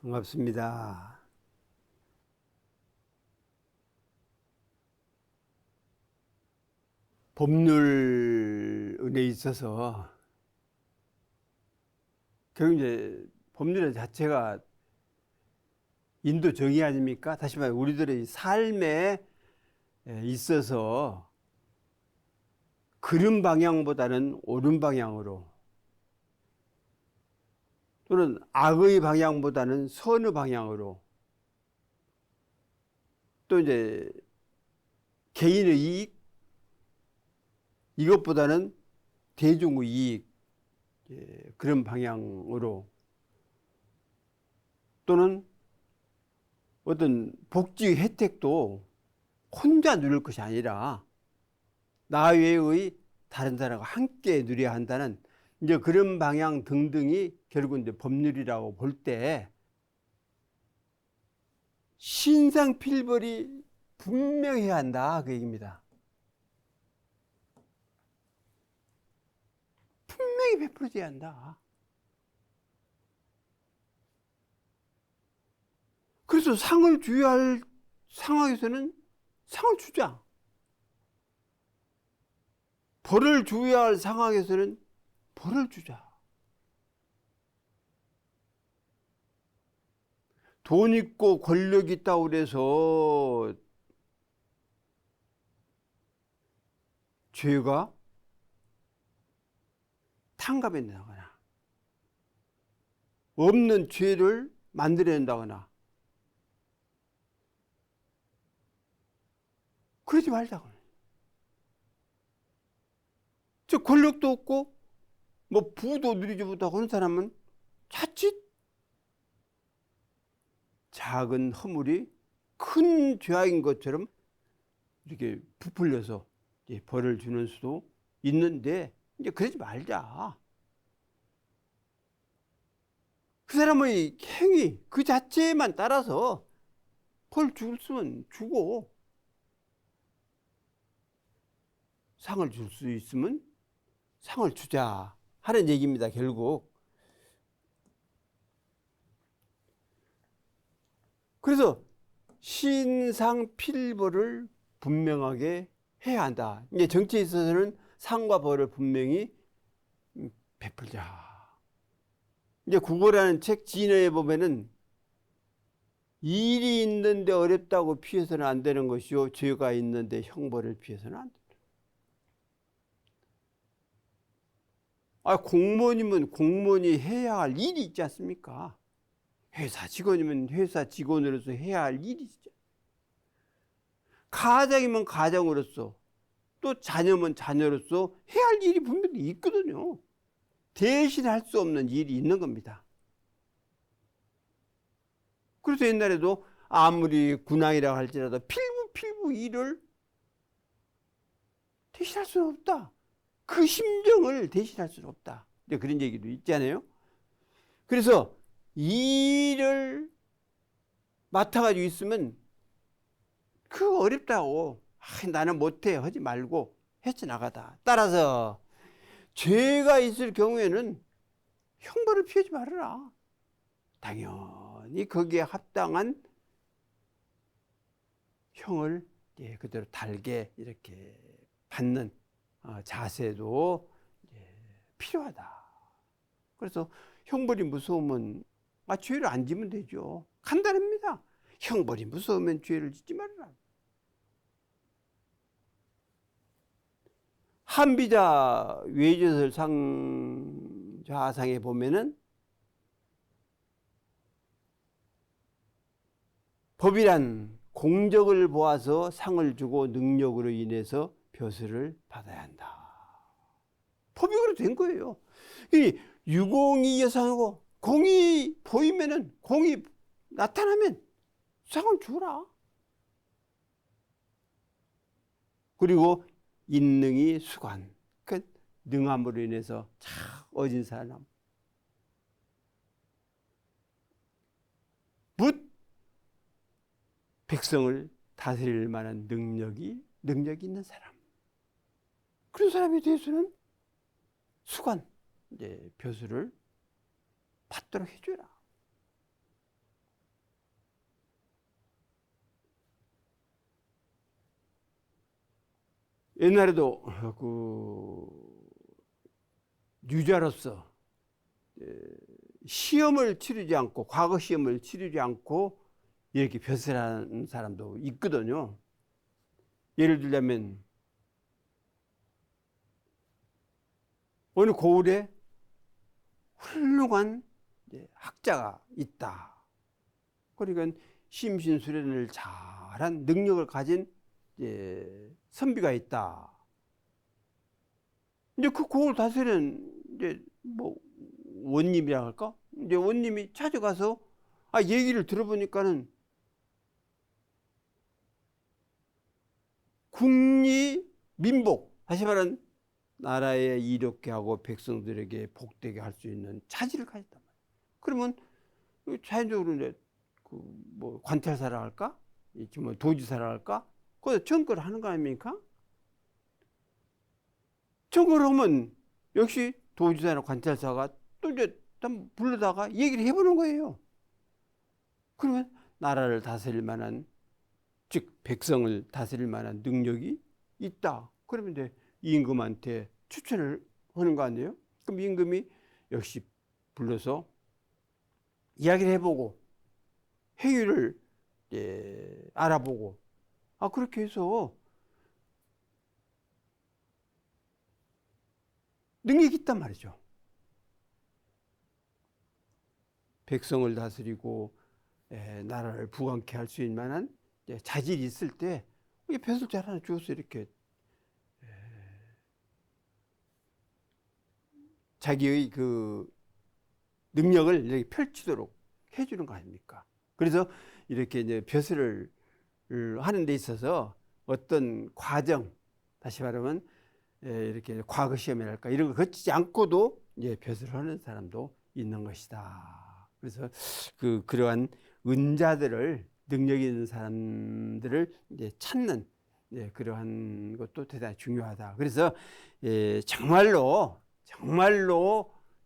반갑습니다. 법률에 있어서 결국 이제 법률 자체가 인도 정의 아닙니까? 다시 말해 우리들의 삶에 있어서 그른 방향보다는 옳은 방향으로, 또는 악의 방향보다는 선의 방향으로, 또 이제 개인의 이익 이것보다는 대중의 이익, 그런 방향으로, 또는 어떤 복지 혜택도 혼자 누릴 것이 아니라 나 외의 다른 사람과 함께 누려야 한다는 이제 그런 방향 등등이 결국 이제 법률이라고 볼 때 신상필벌이 분명해야 한다, 그 얘기입니다. 분명히 베풀어져야 한다. 그래서 상을 줘야 할 상황에서는 상을 주자. 벌을 줘야 할 상황에서는 벌을 주자. 돈 있고 권력 있다고 그래서 죄가 탕감해낸다거나 없는 죄를 만들어낸다거나 그러지 말자고. 저 권력도 없고 뭐 부도 누리지 못하고 하는 사람은 자칫 작은 허물이 큰 죄악인 것처럼 이렇게 부풀려서 벌을 주는 수도 있는데, 이제 그러지 말자. 그 사람의 행위 그 자체만 따라서 벌 줄 수면 주고 상을 줄 수 있으면 상을 주자 하는 얘기입니다, 결국. 그래서 신상필벌을 분명하게 해야 한다. 이제 정치에 있어서는 상과 벌을 분명히 베풀자. 이제 국어라는 책 진어에 보면은 일이 있는데 어렵다고 피해서는 안 되는 것이요, 죄가 있는데 형벌을 피해서는 안 된다. 공무원이면 공무원이 해야 할 일이 있지 않습니까? 회사 직원이면 회사 직원으로서 해야 할 일이 있죠. 가장이면 가장으로서, 또 자녀면 자녀로서 해야 할 일이 분명히 있거든요. 대신할 수 없는 일이 있는 겁니다. 그래서 옛날에도 아무리 군왕이라고 할지라도 필부 일을 대신할 수는 없다. 그 심정을 대신할 수는 없다. 그런 얘기도 있잖아요. 그래서 일을 맡아가지고 있으면 그거 어렵다고 나는 못해 하지 말고 헤쳐나가다. 따라서 죄가 있을 경우에는 형벌을 피하지 말아라. 당연히 거기에 합당한 형을 그대로 달게 이렇게 받는 자세도 필요하다. 그래서 형벌이 무서우면 죄를 안 지면 되죠. 간단합니다. 형벌이 무서우면 죄를 짓지 말아라. 한비자 외제설 상좌상에 보면은 법이란 공적을 보아서 상을 주고 능력으로 인해서 벼슬을 받아야 한다. 법이 그렇게 된 거예요. 이 유공이 여상하고 공이 보이면은, 공이 나타나면 상을 주라. 그리고 인능이 수관, 그 능함으로 인해서 참 어진 사람, 묻 백성을 다스릴 만한 능력이 있는 사람, 그런 사람에 대해서는 수관, 벼슬을 받도록 해줘라. 옛날에도 그 유자로서 시험을 치르지 않고, 과거 시험을 치르지 않고 이렇게 벼슬 하는 사람도 있거든요. 예를 들자면 어느 고을에 훌륭한 학자가 있다. 그러니까 심신수련을 잘한 능력을 가진 선비가 있다. 이제 그 고을 다스리는 이제 뭐 원님이라 할까? 이제 원님이 찾아가서 얘기를 들어보니까는 국리 민복, 다시 말하면 나라에 이롭게 하고 백성들에게 복되게 할 수 있는 차지를 가졌단 말이에요. 그러면 자연적으로 이제 그 뭐 관찰사라 할까? 뭐 도지사라 할까? 거기서 정거를 하는 거 아닙니까? 정거를 하면 역시 도지사나 관찰사가 또 이제 불러다가 얘기를 해보는 거예요. 그러면 나라를 다스릴 만한, 즉 백성을 다스릴 만한 능력이 있다. 그러면 이제 임금한테 추천을 하는 거 아니에요? 그럼 임금이 역시 불러서 이야기를 해보고 행위를 알아보고, 그렇게 해서 능력이 있단 말이죠. 백성을 다스리고 나라를 부강케 할 수 있는 만한 자질이 있을 때 벼슬자를 하나 주어서 이렇게 자기의 그 능력을 이렇게 펼치도록 해주는 거 아닙니까? 그래서 이렇게 이제 벼슬을 하는 데 있어서 어떤 과정, 다시 말하면 이렇게 과거 시험이랄까 이런 걸 거치지 않고도 벼슬을 하는 사람도 있는 것이다. 그래서 그러한 은자들을, 능력 있는 사람들을 이제 찾는 그러한 것도 대단히 중요하다. 그래서 정말로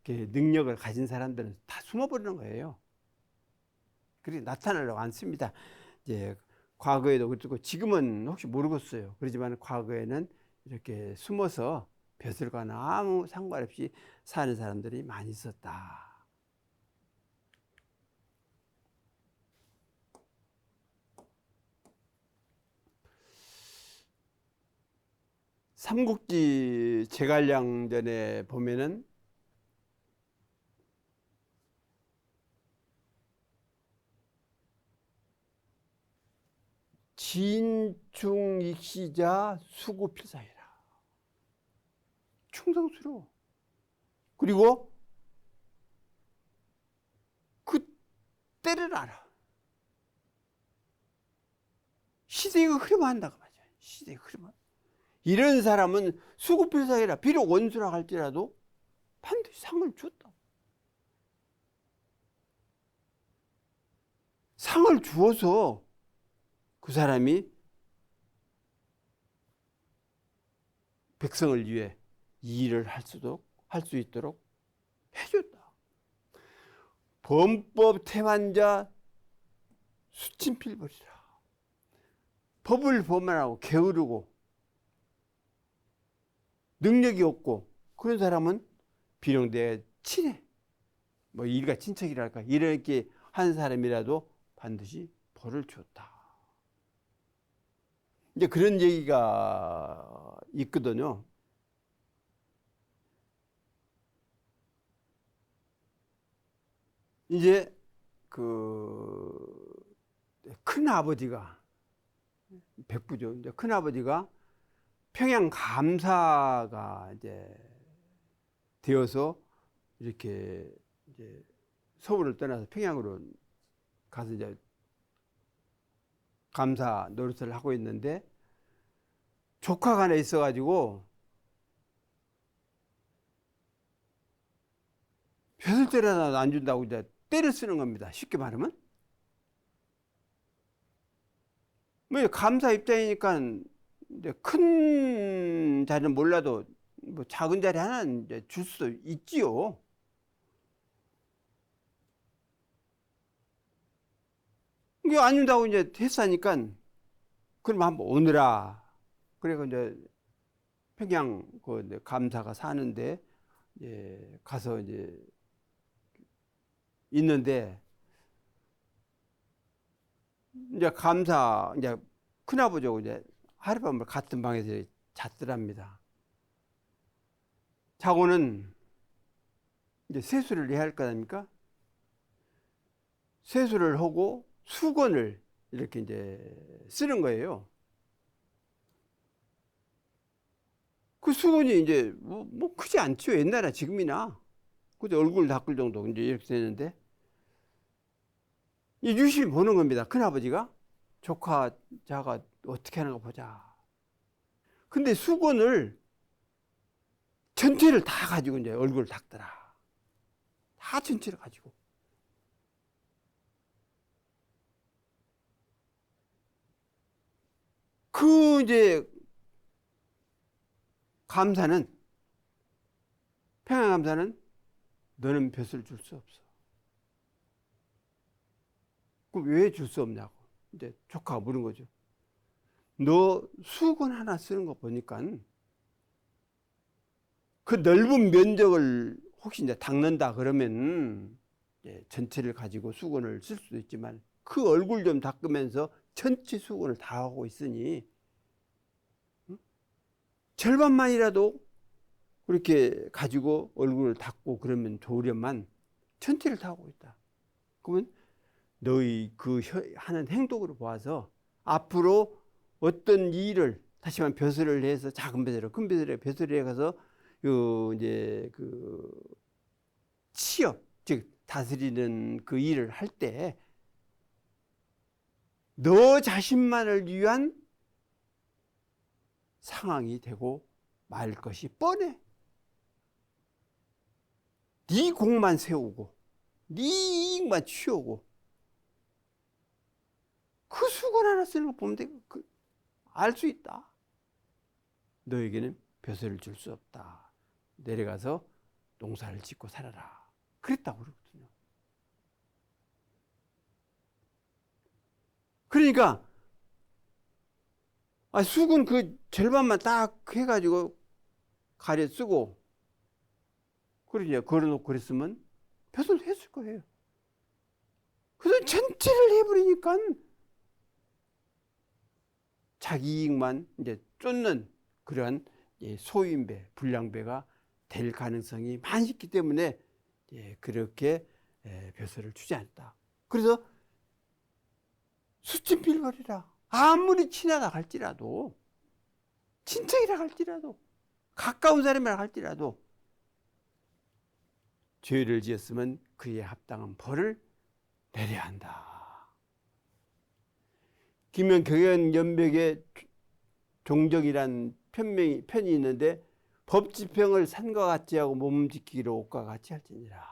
능력을 가진 사람들은 다 숨어버리는 거예요. 그렇게 나타나려고 안 씁니다. 과거에도 그렇고 지금은 혹시 모르겠어요. 그렇지만 과거에는 이렇게 숨어서 벼슬과는 아무 상관없이 사는 사람들이 많이 있었다. 삼국지 제갈량전에 보면은 진충익시자 수구필사이라. 충성스러워. 그리고 그 때를 알아. 시대가 흐름한다고 말이야. 시대가 흐름. 이런 사람은 수구필사이라. 비록 원수라 할지라도 반드시 상을 줬다. 상을 주어서 그 사람이 백성을 위해 이 일을 할 수 있도록 해줬다. 범법 태만자 수침필벌이라. 법을 범하고 게으르고 능력이 없고 그런 사람은 비록 내 친해, 뭐 일가 친척이랄까 이렇게 한 사람이라도 반드시 벌을 줬다. 이제 그런 얘기가 있거든요. 이제 그 큰 아버지가 백부죠. 이제 큰 아버지가 평양 감사가 이제 되어서 이렇게 이제 서울을 떠나서 평양으로 가서 이제 감사 노릇을 하고 있는데 조카가 하나 있어가지고 벼슬 하나 안 준다고 이제 때를 쓰는 겁니다. 쉽게 말하면. 뭐 감사 입장이니까 이제 큰 자리는 몰라도 뭐 작은 자리 하나는 이제 줄 수도 있지요. 이게 아니다고 이제 했으니까 그럼 한번 오느라. 그래서 이제 평양 그 감사가 사는데 가서 이제 있는데 이제 감사 이제 큰아버지하고 이제 하룻밤을 같은 방에서 잤더랍니다. 자고는 이제 세수를 해야 할 거 아닙니까? 세수를 하고 수건을 이렇게 이제 쓰는 거예요. 그 수건이 이제 뭐 크지 않죠. 옛날에 지금이나. 그때 얼굴 닦을 정도 이제 이렇게 되는데 이 유심히 보는 겁니다. 큰아버지가 조카 자가 어떻게 하는가 보자. 근데 수건을 전체를 다 가지고 이제 얼굴을 닦더라. 다 전체를 가지고. 그 이제 감사는 평양 감사는 너는 벼슬 줄 수 없어. 그럼 왜 줄 수 없냐고 이제 조카가 물은 거죠. 너 수건 하나 쓰는 거 보니까 그 넓은 면적을 혹시 이제 닦는다 그러면 전체를 가지고 수건을 쓸 수도 있지만 그 얼굴 좀 닦으면서 전체 수건을 다 하고 있으니 절반만이라도 그렇게 가지고 얼굴을 닦고 그러면 좋으련만 전체를 다 하고 있다. 그러면 너희 그 하는 행동으로 보아서 앞으로 어떤 일을 다시 말하면 벼슬을 해서 작은 벼슬을 큰 벼슬에 벼슬에 가서 이제 그 취업 즉 다스리는 그 일을 할 때 너 자신만을 위한 상황이 되고 말 것이 뻔해. 네 공만 세우고 네 이익만 취하고 그 수건 하나 쓰는 거 보면 알 수 있다. 너에게는 벼슬을 줄 수 없다. 내려가서 농사를 짓고 살아라. 그랬다고 그러거든요. 그러니까 수건 그 절반만 딱 해가지고 가려 쓰고 그러냐 걸어놓고 그랬으면 벼슬 했을 거예요. 그래서 전체를 해버리니까 자기 이익만 이제 쫓는 그러한 소인배, 불량배가 될 가능성이 많이 있기 때문에 그렇게 벼슬을 주지 않다. 그래서 수침필벌이라 아무리 친하다 할지라도 친척이라 할지라도 가까운 사람이라 할지라도 죄를 지었으면 그에 합당한 벌을 내려야 한다. 김영경연연백의 종정이란 편이 있는데 법지평을 산과 같이 하고 몸 지키기로 옷과 같이 할지니라.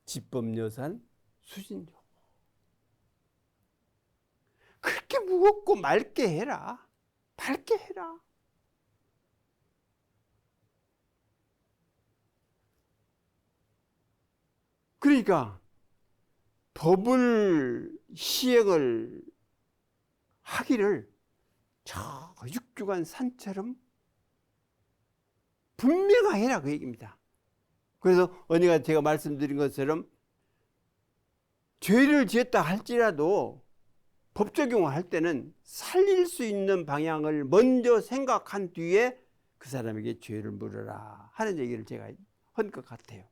집법여산 수진조. 그렇게 무겁고 맑게 해라. 밝게 해라. 그러니까 법을 시행을 하기를 저 육중한 산처럼 분명하게 해라 그 얘기입니다. 그래서 언니가 제가 말씀드린 것처럼 죄를 지었다 할지라도 법 적용을 할 때는 살릴 수 있는 방향을 먼저 생각한 뒤에 그 사람에게 죄를 물으라 하는 얘기를 제가 한 것 같아요.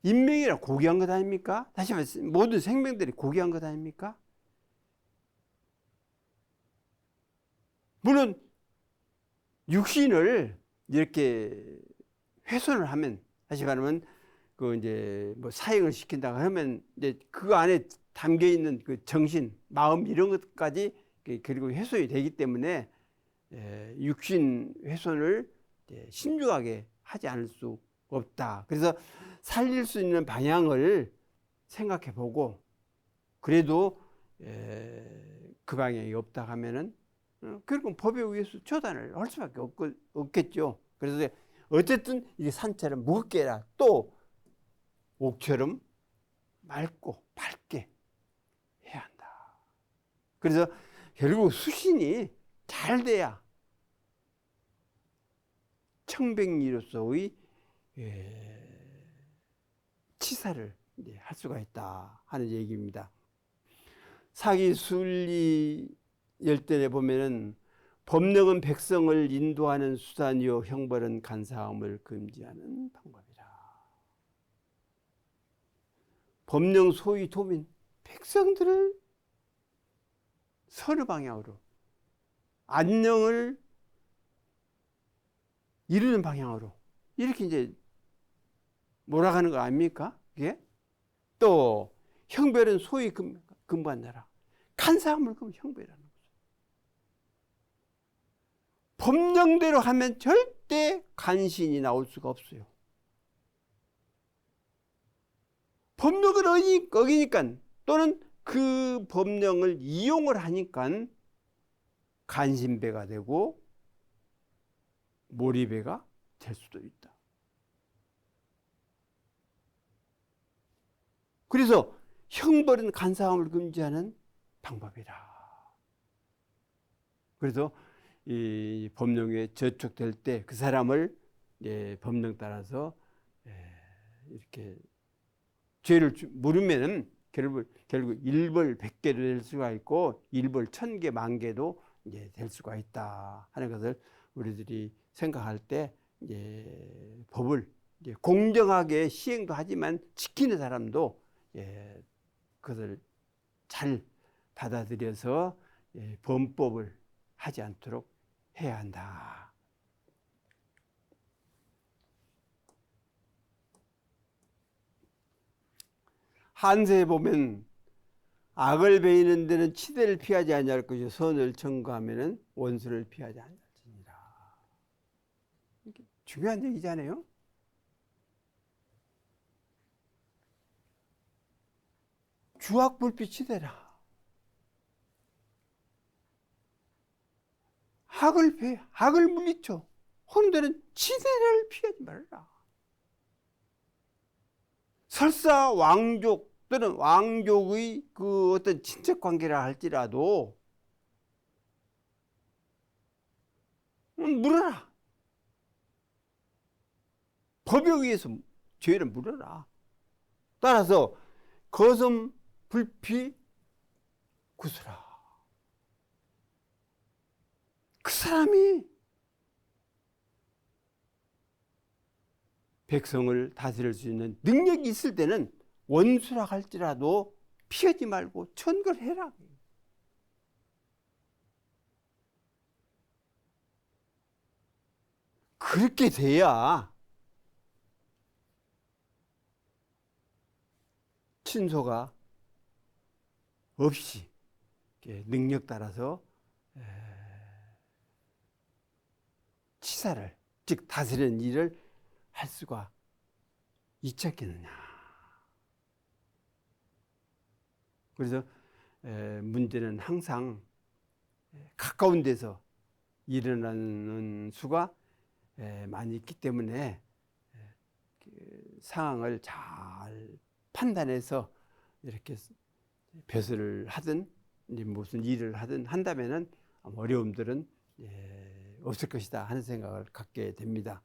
인명이라 고귀한 것 아닙니까? 다시 말해 모든 생명들이 고귀한 것 아닙니까? 물론 육신을 이렇게 훼손을 하면 다시 말하면 그 이제 뭐 사형을 시킨다고 하면 이제 그 안에 담겨 있는 그 정신, 마음 이런 것까지 그리고 훼손이 되기 때문에 육신 훼손을 신중하게 하지 않을 수 없다. 그래서 살릴 수 있는 방향을 생각해 보고 그래도 그 방향이 없다 하면은 그리고 법에 의해서 처단을 할 수밖에 없겠죠. 그래서 어쨌든 이게 산처럼 무겁게 해라. 또 옥처럼 맑고 밝게 해야 한다. 그래서 결국 수신이 잘 돼야 청백리로서의 치사를 할 수가 있다 하는 얘기입니다. 사기순리 열전에 보면은 법령은 백성을 인도하는 수단이요 형벌은 간사함을 금지하는 방법이라. 법령 소위 도민 백성들을 선의 방향으로 안녕을 이루는 방향으로 이렇게 이제 몰아가는 거 아닙니까? 이게 또 형벌은 소위 금반나라 간사함을 그럼 형벌이라는 거죠. 법령대로 하면 절대 간신이 나올 수가 없어요. 법령을 어기니까 또는 그 법령을 이용을 하니까 간신배가 되고 몰이배가 될 수도 있다. 그래서 형벌은 간사함을 금지하는 방법이라. 그래서 이 법령에 저촉될 때 그 사람을 법령 따라서 이렇게 죄를 물으면은 결국 일벌 100개도 될 수가 있고 일벌 1000개, 10,000개도 될 수가 있다 하는 것을 우리들이 생각할 때 법을 공정하게 시행도 하지만 지키는 사람도 그것을 잘 받아들여서 범법을 하지 않도록 해야 한다. 한세에 보면 악을 베이는 데는 치대를 피하지 아니할 것이요 선을 청구하면은 원수를 피하지 아니할지니라. 중요한 얘기잖아요. 주악불피 치대라. 악을 물리쳐. 하는 데는 치대를 피하지 말라. 설사 왕족 또는 왕족의 그 어떤 친척 관계라 할지라도 물어라. 법에 의해서 죄를 물어라. 따라서 거섬 불피 구수라. 그 사람이 백성을 다스릴 수 있는 능력이 있을 때는 원수라 할지라도 피하지 말고 천거해라. 그렇게 돼야 친소가 없이 능력 따라서 치사를 즉 다스리는 일을 할 수가 있지 않겠느냐. 그래서 문제는 항상 가까운 데서 일어나는 수가 많이 있기 때문에 상황을 잘 판단해서 이렇게 벼슬을 하든 무슨 일을 하든 한다면은 어려움들은 없을 것이다 하는 생각을 갖게 됩니다.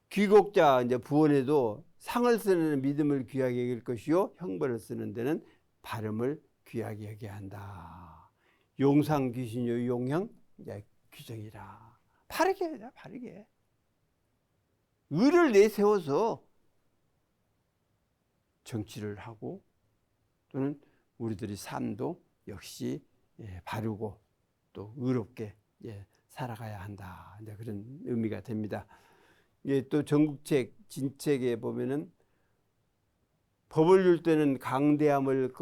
귀국자 이제 부원에도 상을 쓰는 믿음을 귀하게 여길 것이요 형벌을 쓰는 데는 발음을 귀하게 여겨야 한다. 용상 귀신요 용형 규정이라. 바르게 해야 바르게. 의를 내세워서 정치를 하고 또는 우리들의 삶도 역시 바르고 또 의롭게 살아가야 한다. 그런 의미가 됩니다. 또 전국책 진책에 보면은 법을 줄 때는 강대함을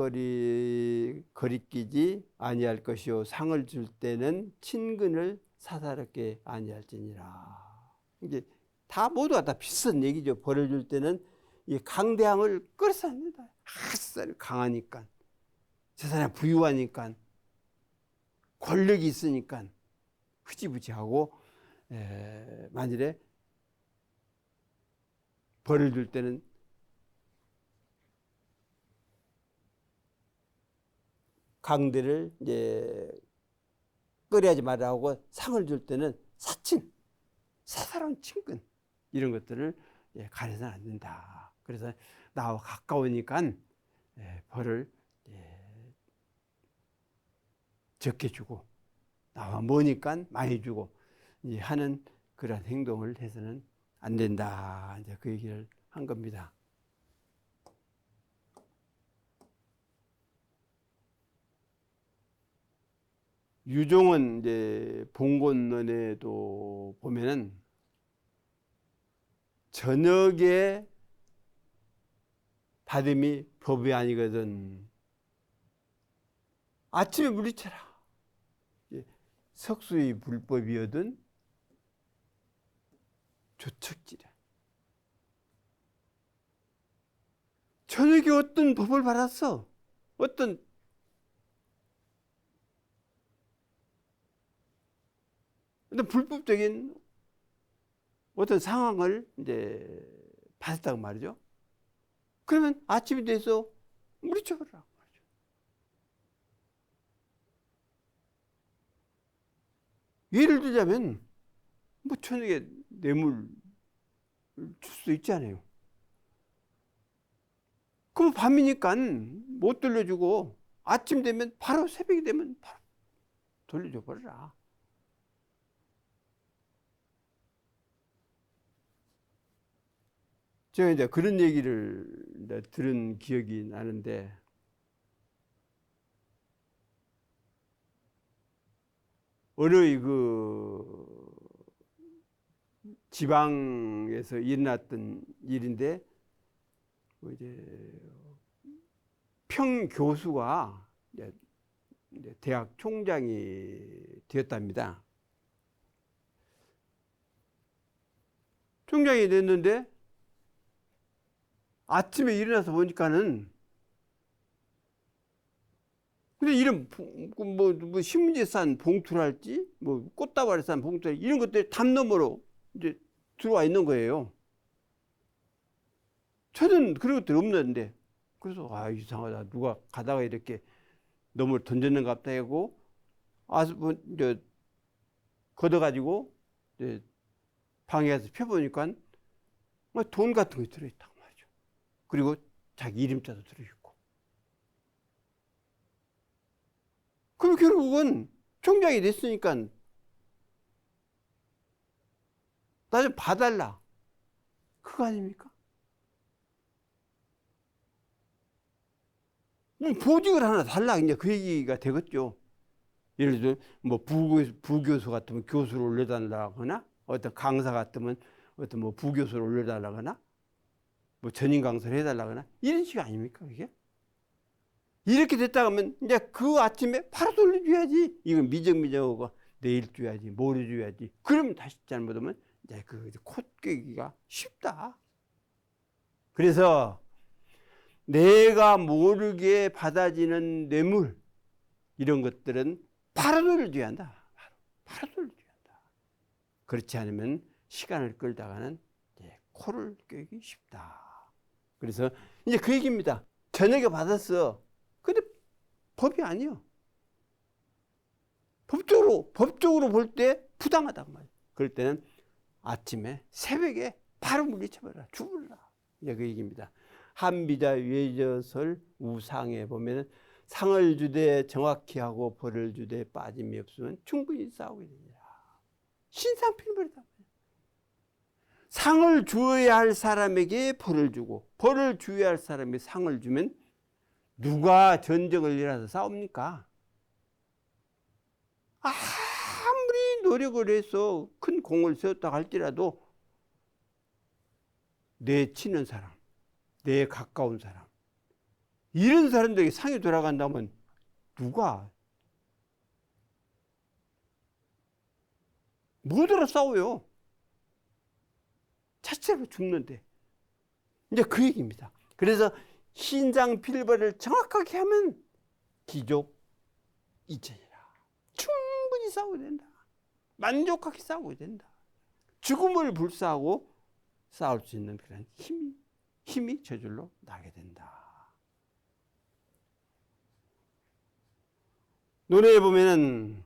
거리끼지 아니할 것이요 상을 줄 때는 친근을 사사롭게 아니할지니라. 이게 다 모두가 다 비슷한 얘기죠. 벌을 줄 때는 이 강대함을 끌어서 합니다. 아싸 강하니까 저 사람 부유하니까 권력이 있으니까 흐지부지하고 만일에 벌을 줄 때는 강대를 깍거리하지 말라고 상을 줄 때는 사친, 사사로운 친근 이런 것들을 가려서는 안 된다. 그래서 나와 가까우니까 벌을 적게 주고 나와 머니까 많이 주고 하는 그런 행동을 해서는 안 된다. 이제 그 얘기를 한 겁니다. 유종은 이제 봉건론에도 보면은 저녁에 받음이 법이 아니거든. 아침에 물리쳐라. 석수의 불법이거든. 조척지라. 저녁에 어떤 법을 받았어? 어떤 불법적인 어떤 상황을 이제 받았다고 말이죠. 그러면 아침이 돼서 물리쳐버리라. 예를 들자면 뭐 저녁에 뇌물 줄 수 있잖아요. 그럼 밤이니까 못 돌려주고 아침 되면 바로 새벽이 되면 바로 돌려줘 버려라. 제가 이제 그런 얘기를 이제 들은 기억이 나는데 어느 그 지방에서 일어났던 일인데 이제 평 교수가 이제 대학 총장이 되었답니다. 총장이 됐는데 아침에 일어나서 보니까는 근데 이런 뭐 신문지에 싼 봉투랄지 뭐 꽃다발에 싼 봉투 이런 것들이 담 너머로 이제 들어와 있는 거예요. 저는 그런 것들이 없는데 그래서 아 이상하다 누가 가다가 이렇게 너무 던졌는가 보다 하고 뭐 이제 걷어가지고 이제 방에 가서 펴보니까 돈 같은 거 들어있다고 말이죠. 그리고 자기 이름자도 들어있고. 그럼 결국은 총장이 됐으니까 나 좀 봐달라. 그거 아닙니까? 보직을 하나 달라. 이제 그 얘기가 되겠죠. 예를 들어, 뭐, 부교수 같으면 교수를 올려달라거나, 어떤 강사 같으면 어떤 뭐 부교수를 올려달라거나, 뭐 전임 강사를 해달라거나, 이런 식 아닙니까, 그게? 이렇게 됐다 하면, 이제 그 아침에 바로 돌려줘야지. 이건 미적미적하고 내일 줘야지, 모레 줘야지. 그러면 다시 잘못하면, 이제 그 콧깨기가 쉽다. 그래서 내가 모르게 받아지는 뇌물, 이런 것들은 바로 돌려줘야 한다. 바로 돌려줘야 한다. 그렇지 않으면 시간을 끌다가는 코를 꿰기 쉽다. 그래서 이제 그 얘기입니다. 저녁에 받았어. 근데 법이 아니요. 법적으로 볼 때 부당하단 말이에요. 그럴 때는 아침에 새벽에 바로 물리쳐버려라. 죽으라. 이제 그 얘기입니다. 한비자 외저설 우상에 보면은 상을 주되 정확히 하고 벌을 주되 빠짐이 없으면 충분히 싸우게 됩니다. 신상필벌이다. 상을 주어야 할 사람에게 벌을 주고 벌을 주어야 할 사람에게 상을 주면 누가 전쟁을 일어나서 싸웁니까? 아무리 노력을 해서 큰 공을 세웠다 할지라도 내 친한 사람, 내 가까운 사람 이런 사람들에게 상이 돌아간다면 누가 뭐더러 싸워요? 자체로 죽는데. 이제 그 얘기입니다. 그래서 신장 필벌을 정확하게 하면 기족 이천이라. 충분히 싸워야 된다. 만족하게 싸워야 된다. 죽음을 불사하고 싸울 수 있는 그런 힘이 저절로 나게 된다. 논어에 보면은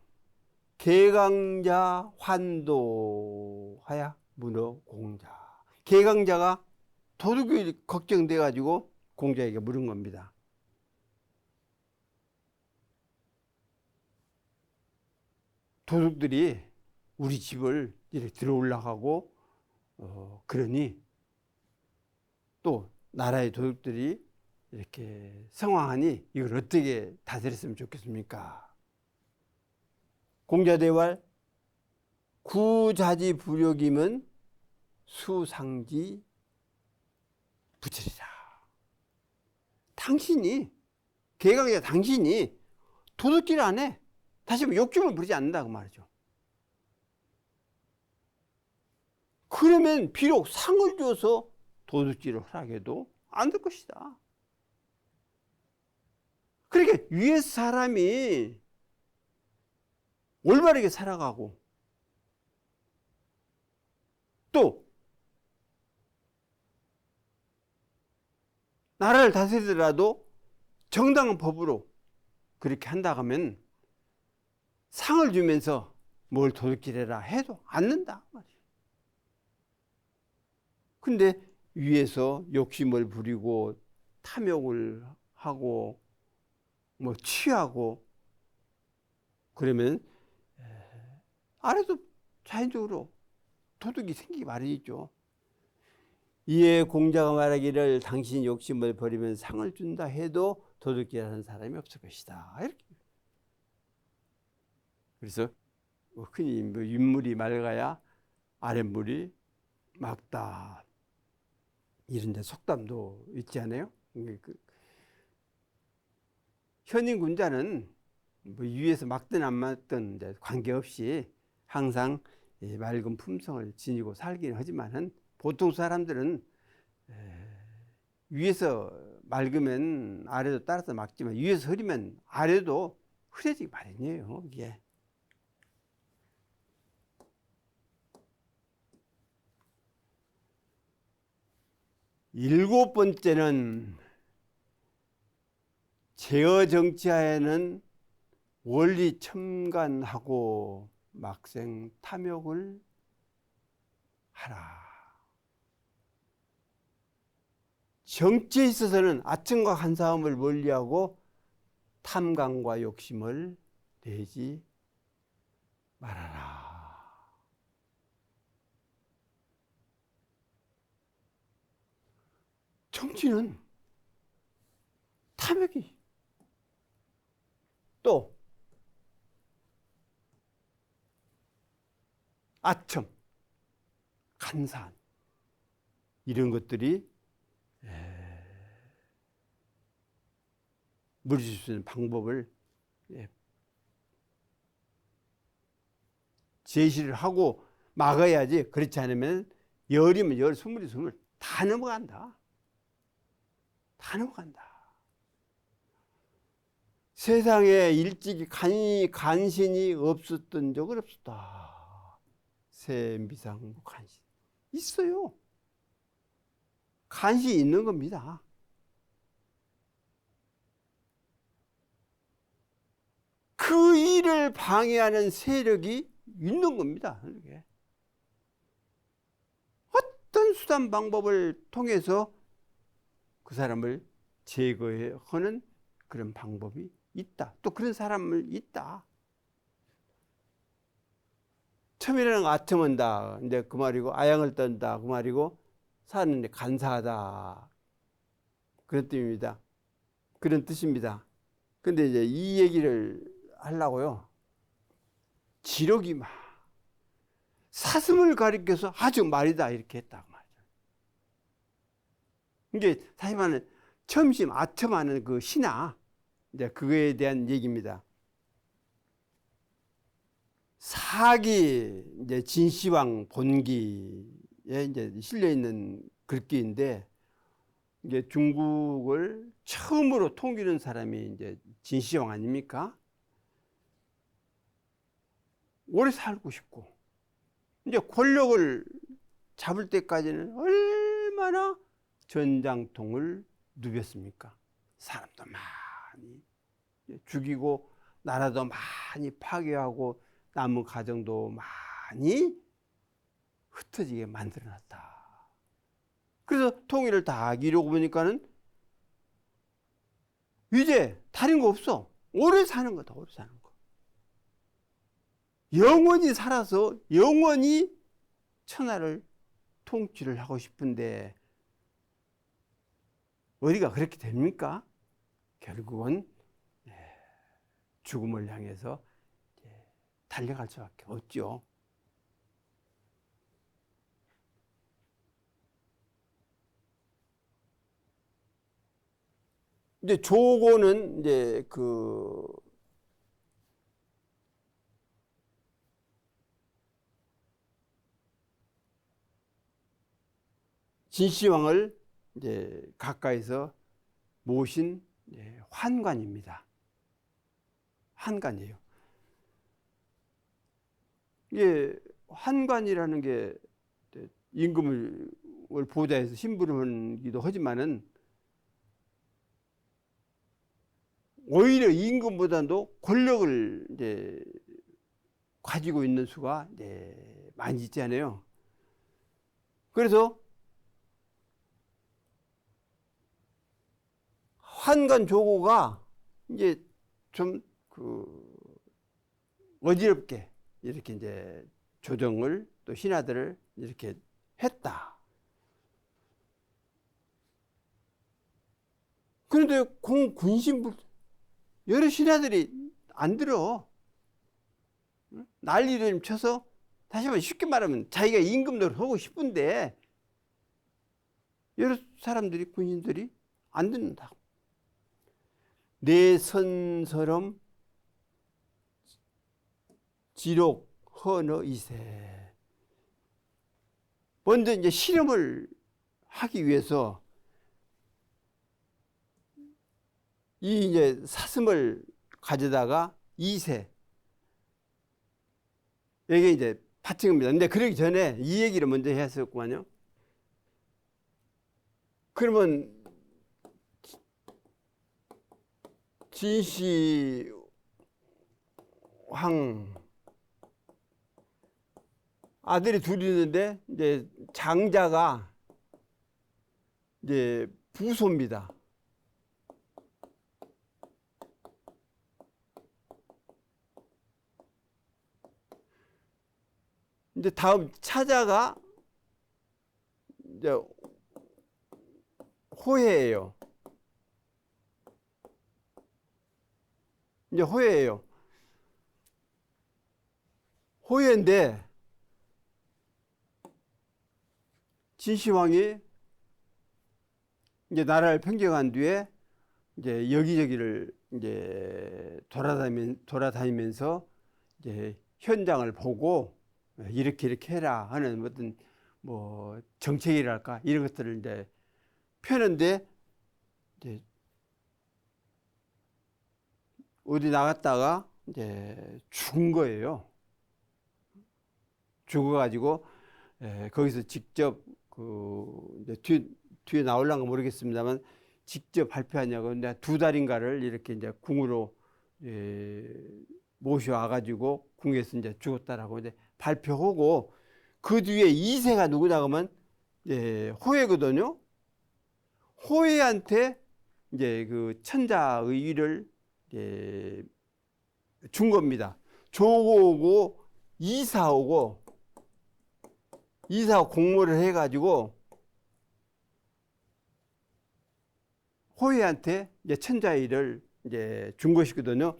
개강자 환도하야 문어 공자. 개강자가 도둑이 걱정돼 가지고 공자에게 물은 겁니다. 도둑들이 우리 집을 이렇게 들어올라가고 그러니 또 나라의 도둑들이 이렇게 성황하니 이걸 어떻게 다스렸으면 좋겠습니까? 공자대왈 구자지불욕임은 수상지 부처리라. 당신이 개강자 당신이 도둑질 안 해. 다시 말해 욕심을 부리지 않는다 그 말이죠. 그러면 비록 상을 줘서 도둑질을 허락해도 안 될 것이다. 그러니까 위에 사람이 올바르게 살아가고 또 나라를 다스리더라도 정당한 법으로 그렇게 한다 하면 상을 주면서 뭘 도둑질해라 해도 않는다 말이에요. 근데 위에서 욕심을 부리고 탐욕을 하고 뭐 취하고 그러면 아래도 자연적으로 도둑이 생기기 마련이죠. 이에 공자가 말하기를 당신 욕심을 버리면 상을 준다 해도 도둑질하는 사람이 없을 것이다. 이렇게. 그래서 흔히 윗물이 맑아야 아랫물이 맑다. 이런 데 속담도 있지 않아요? 현인 군자는 뭐 위에서 막든 안 막든 관계없이 항상 맑은 품성을 지니고 살긴 하지만은 보통 사람들은 위에서 맑으면 아래도 따라서 맑지만 위에서 흐리면 아래도 흐려지기 마련이에요. 이게. 일곱 번째는 제어 정치하에는 원리 첨간하고 막생 탐욕을 하라. 정치에 있어서는 아첨과 한싸움을 멀리하고 탐감과 욕심을 내지 말아라. 정치는 탐욕이 또 아첨, 간사한 이런 것들이 물리칠 수 있는 방법을 제시를 하고 막아야지. 그렇지 않으면 열이면 열, 스물이 스물 다 넘어간다. 다 넘어간다. 세상에 일찍이 간신이 없었던 적은 없었다. 세미상무 간신 있어요. 간신이 있는 겁니다. 그 일을 방해하는 세력이 있는 겁니다. 이게. 어떤 수단 방법을 통해서 그 사람을 제거하는 그런 방법이 있다. 또 그런 사람을 있다. 첨이라는 거 아첨한다. 이제 그 말이고 아양을 떤다. 그 말이고 사는데 간사하다. 그런 뜻입니다. 그런 뜻입니다. 근데 이제 이 얘기를 하려고요. 지력이 막 사슴을 가리켜서 아주 말이다 이렇게 했다고 말이죠. 이게 사실 말하는 첨심 아첨하는 그 신화 이제 그거에 대한 얘기입니다. 사기 이제 진시황 본기에 이제 실려 있는 글귀인데 이제 중국을 처음으로 통일한 사람이 이제 진시황 아닙니까? 오래 살고 싶고 이제 권력을 잡을 때까지는 얼마나 전장통을 누볐습니까? 사람도 많이 죽이고 나라도 많이 파괴하고 남은 가정도 많이 흩어지게 만들어놨다. 그래서 통일을 다 하기려고 보니까는 이제 다른 거 없어. 오래 사는 거다, 오래 사는 거. 영원히 살아서 영원히 천하를 통치를 하고 싶은데 어디가 그렇게 됩니까? 결국은 죽음을 향해서 달려갈 수밖에 없죠. 이제 조고는 이제 그 진시황을 이제 가까이서 모신 환관입니다. 환관이에요. 이게 환관이라는 게 임금을 보좌해서 심부름하기도 하지만은 오히려 임금보다도 권력을 이제 가지고 있는 수가 많이 있잖아요. 그래서 환관 조고가 이제 좀 어지럽게 이렇게 이제 조정을 또 신하들을 이렇게 했다. 그런데 군신불 여러 신하들이 안 들어. 난리를 좀 쳐서 다시 한번 쉽게 말하면 자기가 임금대로 하고 싶은데 여러 사람들이 군인들이 안 듣는다. 내 선처럼 지록 헌어 이세. 먼저 이제 실험을 하기 위해서 이 이제 사슴을 가져다가 이세 이게 이제 바친 겁니다. 근데 그러기 전에 이 얘기를 먼저 했었구만요. 그러면 진시황 아들이 둘이 있는데 이제 장자가 이제 부소입니다. 이제 다음 차자가 이제 호해예요. 이제 호해예요. 호해인데 진시황이 이제 나라를 평정한 뒤에 이제 여기저기를 이제 돌아다니면서 이제 현장을 보고 이렇게 해라 하는 어떤 뭐 정책이랄까 이런 것들을 이제 펴는데 이제 어디 나갔다가 이제 죽은 거예요. 죽어가지고 거기서 직접 이제 뒤에 나올란가 모르겠습니다만 직접 발표하냐고 내가 2달인가를 이렇게 이제 궁으로 모셔와가지고 궁에서 이제 죽었다라고 이제 발표하고 그 뒤에 2세가 누구냐 하면 호해거든요. 호해한테 이제 그 천자의위를 준 겁니다. 조고오고 이사오고 공모를 해가지고 호해한테 이제 천자의를 이제 준 것이거든요.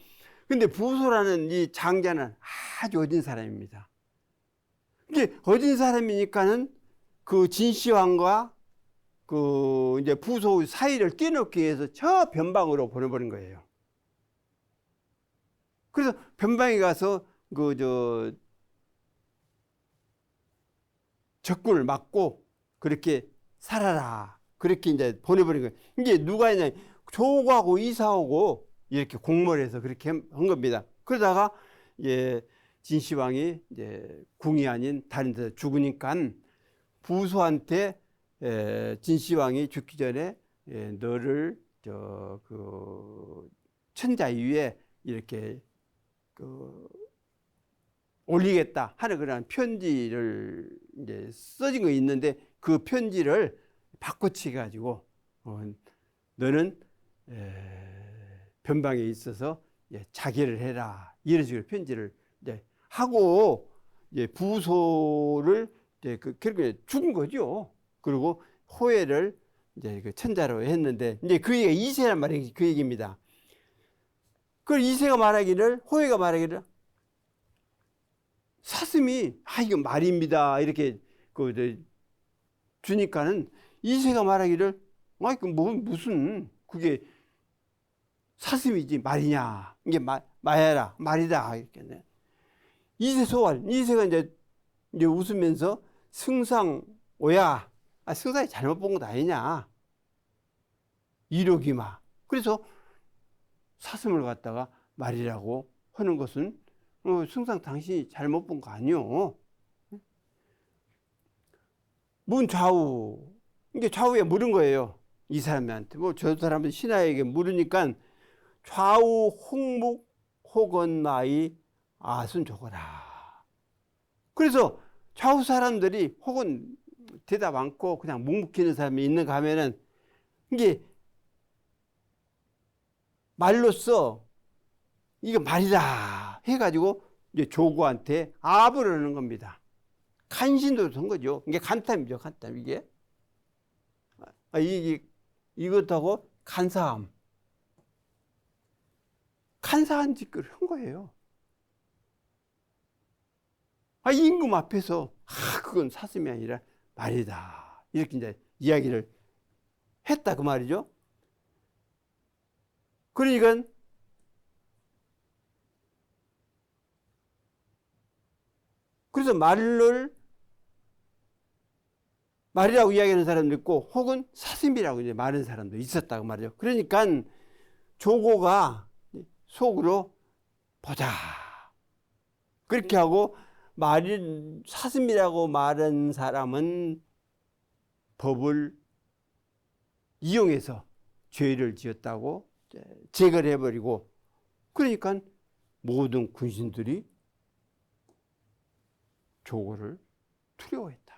근데 부소라는 이 장자는 아주 어진 사람입니다. 이게 어진 사람이니까는 그 진시황과 그 이제 부소 사이를 떼놓기 위해서 저 변방으로 보내버린 거예요. 그래서 변방에 가서 적군을 막고 그렇게 살아라. 그렇게 이제 보내버린 거예요. 이게 누가 했냐. 조고하고 이사하고 이렇게 공모를 해서 그렇게 한 겁니다. 그러다가 진시황이 이제 궁이 아닌 다른 데서 죽으니까 부소한테 진시황이 죽기 전에 너를 천자 위에 이렇게 올리겠다 하는 그런 편지를 이제 써진 거 있는데 그 편지를 바꿔치 가지고 너는 변방에 있어서 자결을 해라 이런 식으로 편지를 이제 하고 부소를 결국에 죽은 거죠. 그리고 호해를 이제 그 천자로 했는데 이제 그 얘기가 이세란 말이 그 얘기입니다. 그걸 이세가 말하기를 호해가 말하기를 사슴이 이거 말입니다 이렇게 주니까는 이세가 말하기를 그 무슨 그게 사슴이지 말이냐 이게 말이라 말이다 이렇게 이세 소활 이세가 이제 웃으면서 승상오야 승상이 잘못 본 것 아니냐 이러기마 그래서 사슴을 갖다가 말이라고 하는 것은 승상 당신이 잘못 본 거 아니요. 문 좌우 이게 좌우에 물은 거예요. 이 사람한테 저 사람은 신하에게 물으니까 좌우 홍묵 혹은 나이 아순 저거라. 그래서 좌우 사람들이 혹은 대답 않고 그냥 묵묵히는 사람이 있는가 하면은 이게 말로써 이거 말이다 해가지고 이제 조고한테 압을 하는 겁니다. 간신도 선 거죠. 이게 간탐이죠, 간탐 이게. 이것하고 간사함. 간사한 짓을 한 거예요. 임금 앞에서 그건 사슴이 아니라 말이다 이렇게 이제 이야기를 했다 그 말이죠. 그러니까 그래서 말이라고 이야기하는 사람도 있고 혹은 사슴이라고 이제 말하는 사람도 있었다고 말이죠. 그러니까 조고가 속으로 보자 그렇게 하고 사슴이라고 말한 사람은 법을 이용해서 죄를 지었다고 제거를 해버리고 그러니까 모든 군신들이 조고를 두려워했다.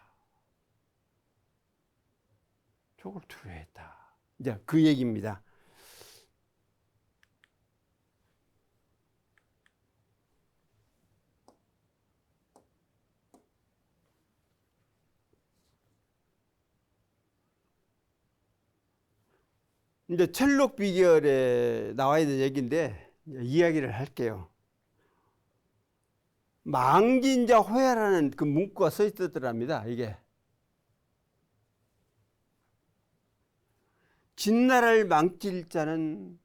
조고를 두려워했다. 이제 그 얘기입니다. 이제 찰록 비결에 나와 있는 얘기인데 이야기를 할게요. 망진자 호야라는 그 문구가 써 있더랍니다. 이게 진나라를 망칠 자는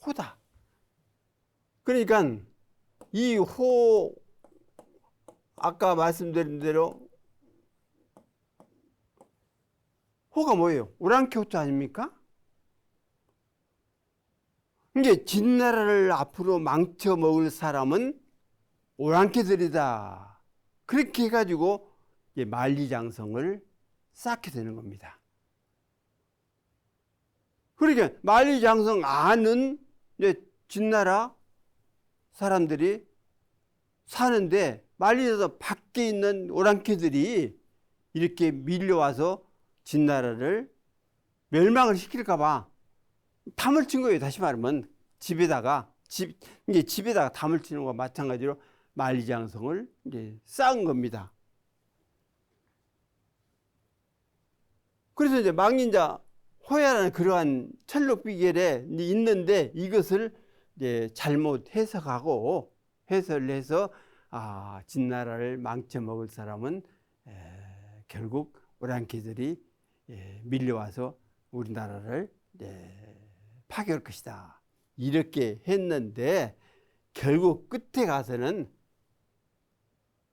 호다. 그러니까 이 아까 말씀드린 대로 호가 뭐예요? 우랑캐호자 아닙니까? 이게 진나라를 앞으로 망쳐 먹을 사람은 오랑캐들이다. 그렇게 해가지고 만리장성을 쌓게 되는 겁니다. 그러니까 만리장성 안은 진나라 사람들이 사는데 만리장성 밖에 있는 오랑캐들이 이렇게 밀려와서 진나라를 멸망을 시킬까봐 담을 친 거예요. 다시 말하면 집에다가 담을 치는 것과 마찬가지로 만리장성을 이제 쌓은 겁니다. 그래서 이제 망인자 호야라는 그러한 찰록비결에 있는데 이것을 이제 잘못 해석하고 해설을 해서 진나라를 망쳐먹을 사람은 결국 오랑캐들이 밀려와서 우리나라를 파괴할 것이다. 이렇게 했는데 결국 끝에 가서는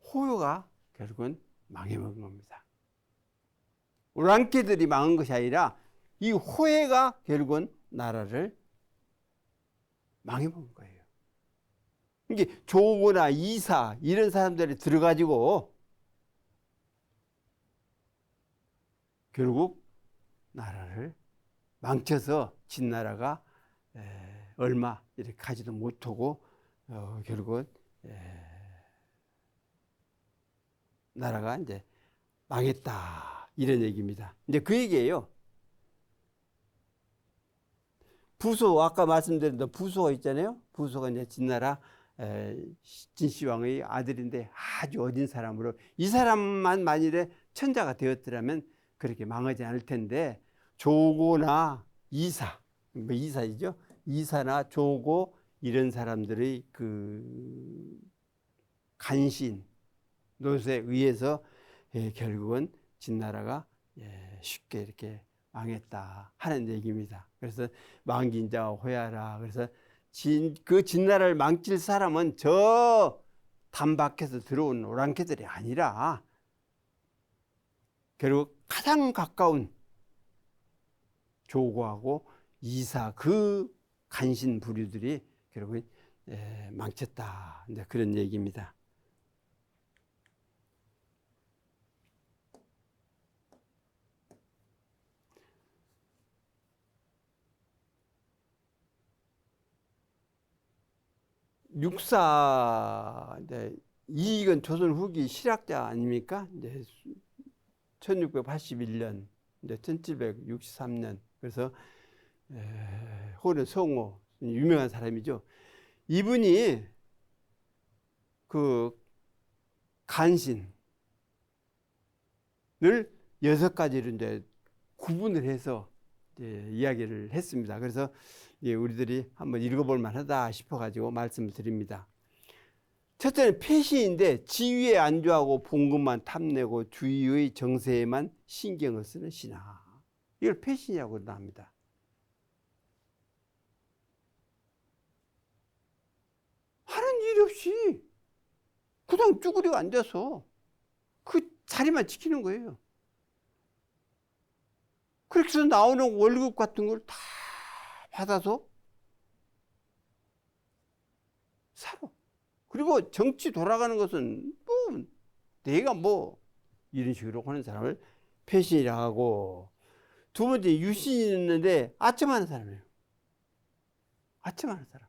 호요가 결국은 망해먹은 겁니다. 오랑캐들이 망한 것이 아니라 이 호해가 결국은 나라를 망해먹은 거예요. 이게 조고나 이사 이런 사람들이 들어가지고 결국 나라를 망쳐서 진나라가 얼마 이렇게 가지도 못하고 결국은 나라가 이제 망했다. 이런 얘기입니다. 이제 그 얘기예요. 부소, 아까 말씀드린 부소가 있잖아요. 부소가 이제 진나라 진시황의 아들인데 아주 어린 사람으로, 이 사람만 만일에 천자가 되었더라면 그렇게 망하지 않을 텐데, 조고나 이사, 뭐 이사이죠. 이사나 조고 이런 사람들의 그 간신 노릇에 의해서 결국은 진나라가 쉽게 이렇게 망했다 하는 얘기입니다. 그래서 망긴자와 호야라. 그래서 그 진나라를 망칠 사람은 저 단박에서 들어온 오랑캐들이 아니라 결국 가장 가까운 조고하고 이사, 그 간신 부류들이 결국 망쳤다. 이제 그런 얘기입니다. 육사, 이제 이익은 조선 후기 실학자 아닙니까? 이제 1681년, 이제 1763년. 그래서 호는 성호, 유명한 사람이죠. 이분이 그 간신을 6가지로 이제 구분을 해서 이야기를 했습니다. 그래서 우리들이 한번 읽어볼 만하다 싶어가지고 말씀을 드립니다. 첫째는 패신인데 지위에 안주하고 봉급만 탐내고 주위의 정세에만 신경을 쓰는 신하. 이걸 패신이라고 합니다. 하는 일 없이 그냥 쭈그리고 앉아서 그 자리만 지키는 거예요. 그렇게 해서 나오는 월급 같은 걸 다 받아서 살아. 그리고 정치 돌아가는 것은 뭐 내가 뭐 이런 식으로 하는 사람을 패신이라고 하고, 두 번째 유신이 있는데 아첨하는 사람이에요. 아첨하는 사람.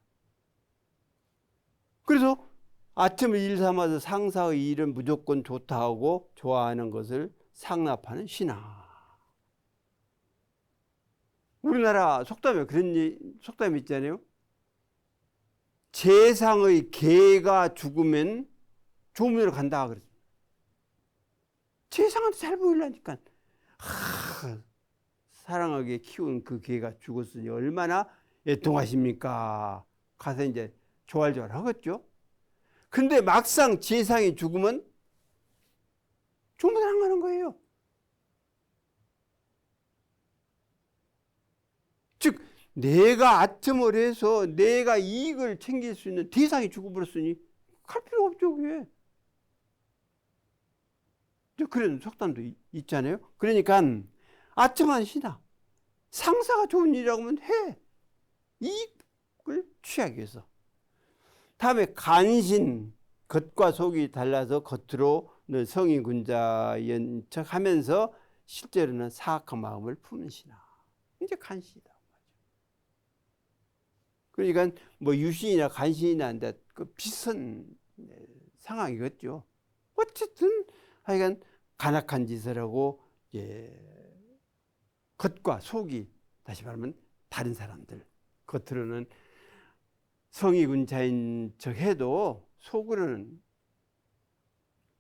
그래서 아첨을 일 삼아서 상사의 일은 무조건 좋다 하고 좋아하는 것을 상납하는 신하. 우리나라 속담에 그런 속담이 있잖아요. 재상의 개가 죽으면 조문으로 간다 그랬어요. 재상한테 잘 보이려니까. 사랑하게 키운 그 개가 죽었으니 얼마나 애통하십니까? 가서 이제 조알조알 하겠죠. 근데 막상 재상이 죽으면 조문 안 가는 거예요. 즉 내가 아첨을 해서 내가 이익을 챙길 수 있는 대상이 죽어버렸으니 갈 필요 없죠. 그게. 그런 속담도 있잖아요. 그러니까 아첨한 신하, 상사가 좋은 일이라고 하면 해. 이익을 취하기 위해서. 다음에 간신, 겉과 속이 달라서 겉으로는 성의 군자인 척하면서 실제로는 사악한 마음을 품는 신하. 이제 간신이다. 그러니까 뭐 유신이나 간신이나 그 비슷한 상황이겠죠. 어쨌든 하여간 간악한 짓을 하고 겉과 속이 다시 말하면 다른 사람들, 겉으로는 성의군자인 척 해도 속으로는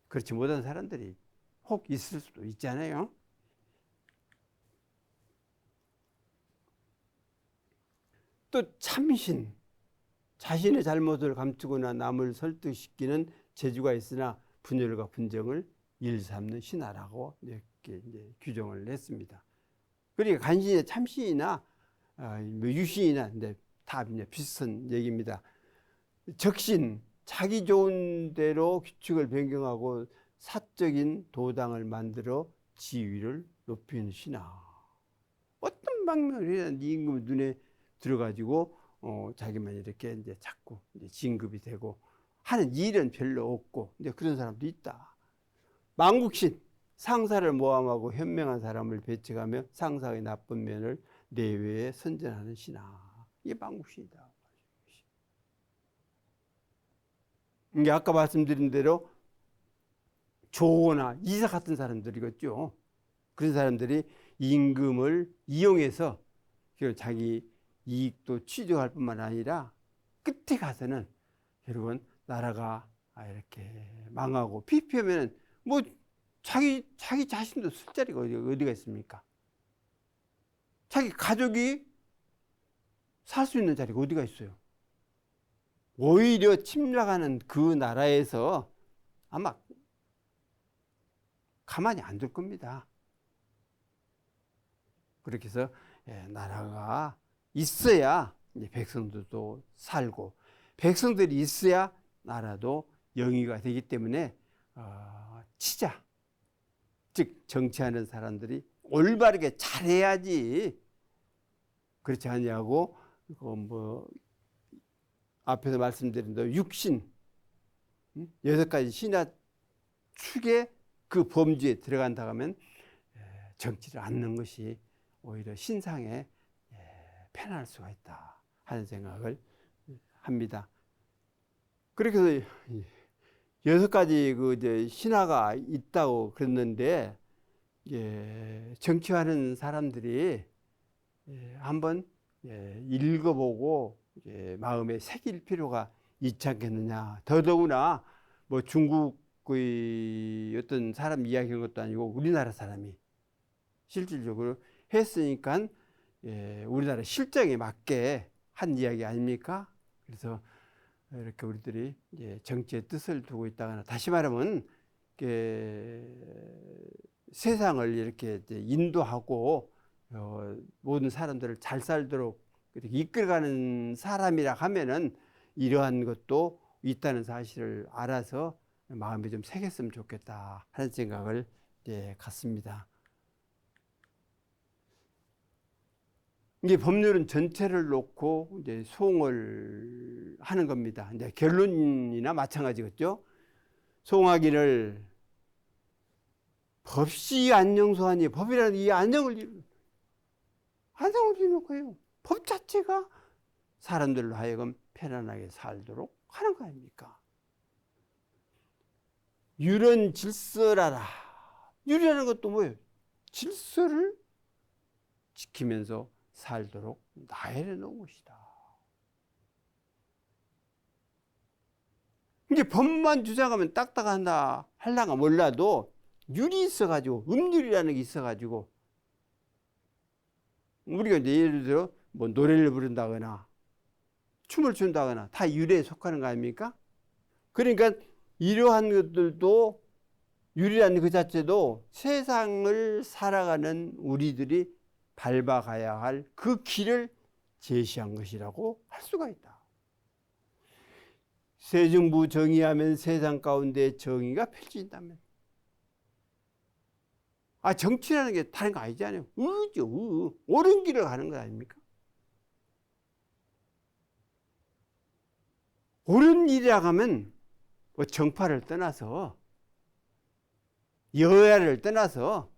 그렇지 못한 사람들이 혹 있을 수도 있잖아요. 또 참신, 자신의 잘못을 감추거나 남을 설득시키는 재주가 있으나 분열과 분정을 일삼는 신하라고 이렇게 이제 규정을 했습니다. 그러니까 간신이나 참신이나 유신이나 다 이제 비슷한 얘기입니다. 적신, 자기 좋은 대로 규칙을 변경하고 사적인 도당을 만들어 지위를 높이는 신하. 어떤 방면이든 네 임금 눈에 들어가지고 자기만 이렇게 이제 자꾸 이제 진급이 되고 하는 일은 별로 없고 이제 그런 사람도 있다. 망국신, 상사를 모함하고 현명한 사람을 배척하며 상사의 나쁜 면을 내외에 선전하는 신하. 이게 망국신이다. 이게 아까 말씀드린 대로 조거나 이사 같은 사람들이겠죠. 그런 사람들이 임금을 이용해서 자기 이익도 취득할 뿐만 아니라 끝에 가서는 결국은 나라가 이렇게 망하고 피폐하면 뭐 자기 자신도 쓸 자리가 어디가 있습니까? 자기 가족이 살 수 있는 자리가 어디가 있어요? 오히려 침략하는 그 나라에서 아마 가만히 안 둘 겁니다. 그렇게 해서 나라가 있어야 백성들도 살고, 백성들이 있어야 나라도 영위가 되기 때문에 치자, 즉 정치하는 사람들이 올바르게 잘해야지. 그렇지 않냐고 뭐 앞에서 말씀드린 대로 육신 6가지 신화 축의 그 범주에 들어간다 하면 정치를 않는 것이 오히려 신상에 편할 수가 있다 하는 생각을 합니다. 그렇게 해서 6가지 그 이제 신화가 있다고 그랬는데, 정치하는 사람들이 한번 읽어보고 마음에 새길 필요가 있지 않겠느냐. 더더구나 뭐 중국의 어떤 사람 이야기한 것도 아니고 우리나라 사람이 실질적으로 했으니까 우리나라 실정에 맞게 한 이야기 아닙니까? 그래서 이렇게 우리들이 정치의 뜻을 두고 있다거나, 다시 말하면 세상을 이렇게 인도하고 모든 사람들을 잘 살도록 이렇게 이끌어가는 사람이라 하면은 이러한 것도 있다는 사실을 알아서 마음에 좀 새겼으면 좋겠다 하는 생각을 갖습니다. 이게 법률은 전체를 놓고 이제 소송을 하는 겁니다. 이제 결론이나 마찬가지겠죠. 소송하기를 법시 안녕소하니, 법이라는 이 안녕을 이루는 거예요. 법 자체가 사람들로 하여금 편안하게 살도록 하는 거 아닙니까? 율은 질서라라. 율이라는 것도 뭐예요? 질서를 지키면서 살도록 나열해 놓은 것이다. 이제 법만 주장하면 딱딱한다 할랑가 몰라도 율이 있어가지고, 음률이라는 게 있어가지고, 우리가 이제 예를 들어 뭐 노래를 부른다거나 춤을 춘다거나 다 율에 속하는 거 아닙니까? 그러니까 이러한 것들도, 율이라는 그 자체도 세상을 살아가는 우리들이 밟아가야 할 그 길을 제시한 것이라고 할 수가 있다. 세정부 정의하면 세상 가운데 정의가 펼쳐진다면, 정치라는 게 다른 거 아니잖아요. 옳은 길을 가는 거 아닙니까? 옳은 일이라고 하면 뭐 정파를 떠나서, 여야를 떠나서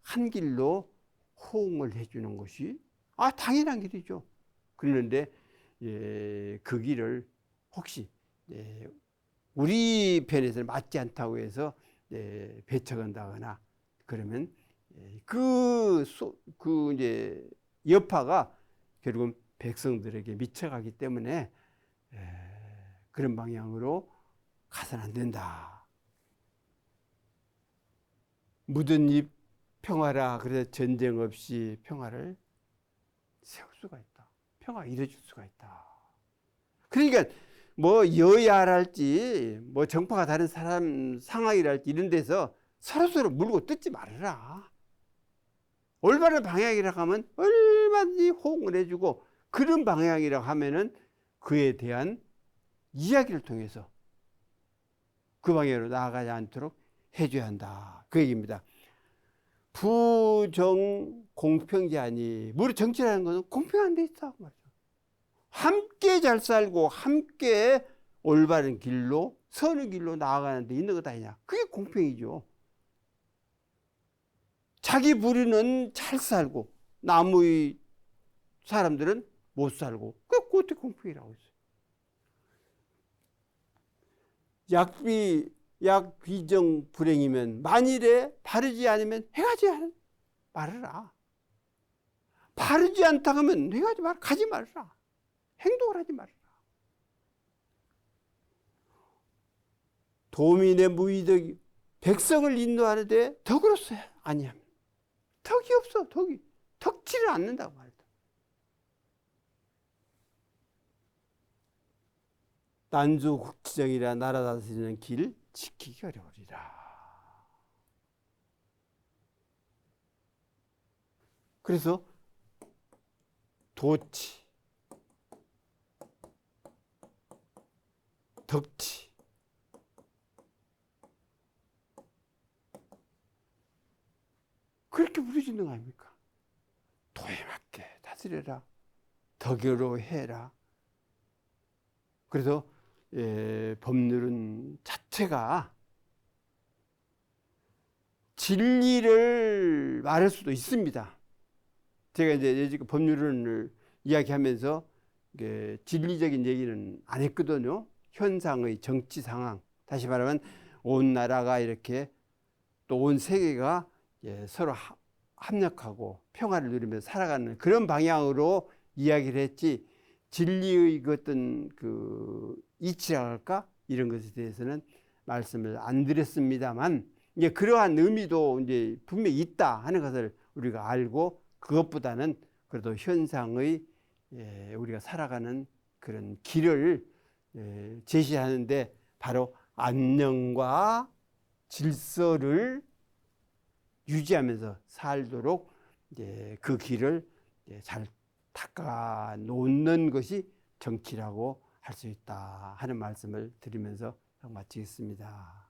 한 길로 호응을 해주는 것이 당연한 길이죠. 그런데 그 길을 혹시 우리 편에서 맞지 않다고 해서 배척한다거나 그러면 그 이제 여파가 결국은 백성들에게 미쳐가기 때문에 그런 방향으로 가서는 안 된다. 묻은 입 평화라. 그래서 전쟁 없이 평화를 세울 수가 있다. 평화가 이루어질 수가 있다. 그러니까 뭐 여야랄지 뭐 정파가 다른 사람 상황이랄지 이런 데서 서로서로 물고 뜯지 말아라. 올바른 방향이라고 하면 얼마든지 호응을 해주고, 그런 방향이라고 하면은 그에 대한 이야기를 통해서 그 방향으로 나아가지 않도록 해줘야 한다. 그 얘기입니다. 부정 공평제하니, 무릇 정치라는 것은 공평한 데 있다 말이죠. 함께 잘 살고 함께 올바른 길로, 선의 길로 나아가는 데 있는 것 아니냐. 그게 공평이죠. 자기 부리는 잘 살고 나무의 사람들은 못 살고, 그게 어떻게 공평이라고 했어요. 약비 약귀정 불행이면 만일에 바르지 않으면 행하지 말아라. 바르지 않다 하면 행하지 말아. 가지 말아라. 행동을 하지 말아라. 도민의 무의덕이 백성을 인도하는데 덕으로서 아니하면 덕이 없어. 덕지를 않는다고 말이다. 난조국지정이라 나라 다스리는 길 지키기 어려우리라. 그래서 도치, 덕치, 그렇게 부르짖는 거 아닙니까? 도에 맞게 다스려라. 덕으로 해라. 그래서 법률은 자체가 진리를 말할 수도 있습니다. 제가 이제 지금 법률을 이야기하면서 진리적인 얘기는 안 했거든요. 현상의 정치 상황, 다시 말하면 온 나라가 이렇게 또 온 세계가 서로 합력하고 평화를 누리면서 살아가는 그런 방향으로 이야기를 했지, 진리의 어떤 그 이치라 할까 이런 것에 대해서는 말씀을 안 드렸습니다만, 이제 그러한 의미도 이제 분명히 있다 하는 것을 우리가 알고, 그것보다는 그래도 현상의 우리가 살아가는 그런 길을 제시하는데 바로 안녕과 질서를 유지하면서 살도록 그 길을 잘 닦아 놓는 것이 정치라고 할 수 있다 하는 말씀을 드리면서 마치겠습니다.